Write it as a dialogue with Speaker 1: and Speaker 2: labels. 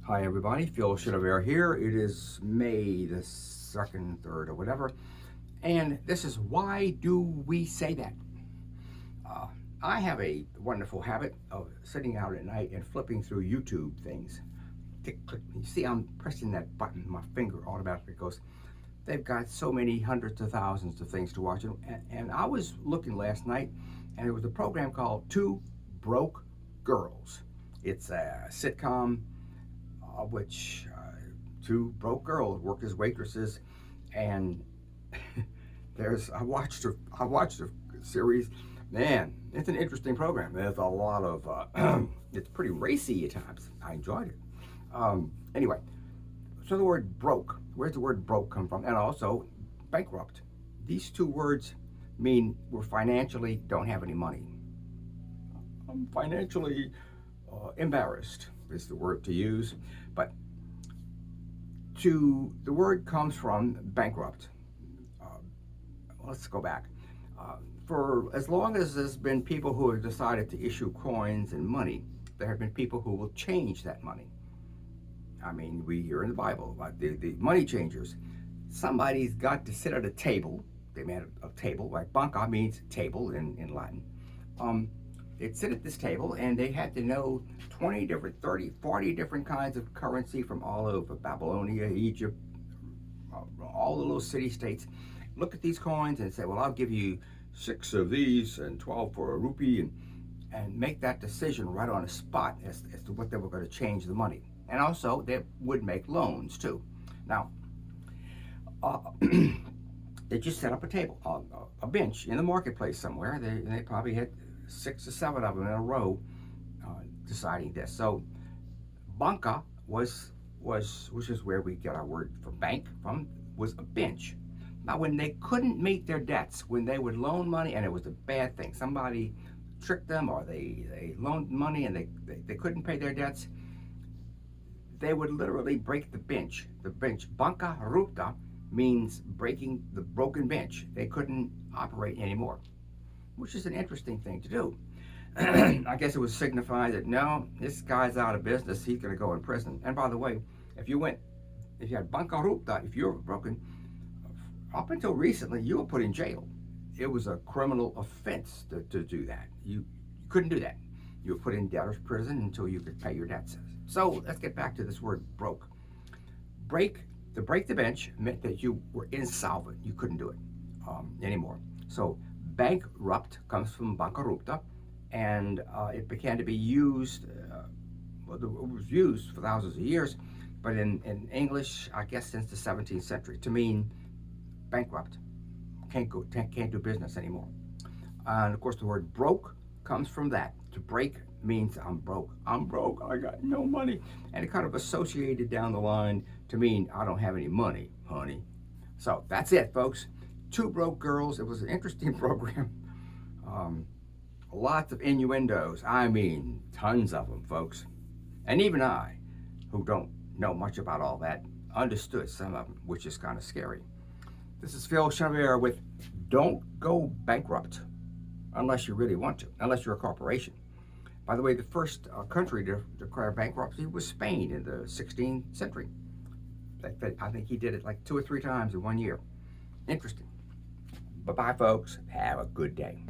Speaker 1: Hi everybody, Phil Shinover here. It is May the 2nd, 3rd, or whatever. And this is Why Do We Say That? Uh, I have a wonderful habit of sitting out at night and flipping through YouTube things. Tick, click. You see I'm pressing that button, my finger automatically goes. They've got so many hundreds of thousands of things to watch. And I was looking last night and there was a program called Two Broke Girls. It's a sitcom which two broke girls work as waitresses, and I watched a series. Man, it's an interesting program. There's a lot of it's pretty racy at times. I enjoyed it. Anyway, so the word broke. Where's the word broke come from? And also bankrupt. These two words mean we're financially don't have any money. I'm financially embarrassed is the word to use, but the word comes from bankrupt. Let's go back. For as long as there's been people who have decided to issue coins and money, there have been people who will change that money. I mean, we hear in the Bible about the money changers. Somebody's got to sit at a table. They made a table, like banca means table in Latin. They'd sit at this table and they had to know 20 different, 30, 40 different kinds of currency from all over Babylonia, Egypt, all the little city-states. Look at these coins and say, well, I'll give you 6 of these and 12 for a rupee, and make that decision right on the spot as to what they were going to change the money. And also, they would make loans too. Now, they just set up a table, a bench in the marketplace somewhere. They probably had 6 or 7 of them in a row deciding this. So banca which is where we get our word for bank from, was a bench. Now when they couldn't meet their debts, when they would loan money and it was a bad thing, somebody tricked them or they loaned money and they couldn't pay their debts, they would literally break the bench. The bench, bancarupta, means breaking the broken bench. They couldn't operate anymore, which is an interesting thing to do. I guess it was signifying that no, this guy's out of business, he's going to go in prison. And by the way, if you had bancarupta, if you were broken, up until recently, you were put in jail. It was a criminal offense to do that. You couldn't do that. You were put in debtor's prison until you could pay your debts. So let's get back to this word broke. To break the bench meant that you were insolvent. You couldn't do it anymore. So bankrupt comes from bancarupta, and it began to be used, it was used for thousands of years, but in English, I guess since the 17th century, to mean bankrupt, can't do business anymore. And of course the word broke comes from that. To break means I'm broke, I got no money. And it kind of associated down the line to mean I don't have any money, honey. So that's it, folks. Two Broke Girls. It was an interesting program. Lots of innuendos. I mean, tons of them, folks. And even I, who don't know much about all that, understood some of them, which is kind of scary. This is Phil Shinover with Don't Go Bankrupt unless you really want to, unless you're a corporation. By the way, the first country to declare bankruptcy was Spain in the 16th century. I think he did it like 2 or 3 times in 1 year. Interesting. Bye-bye, folks. Have a good day.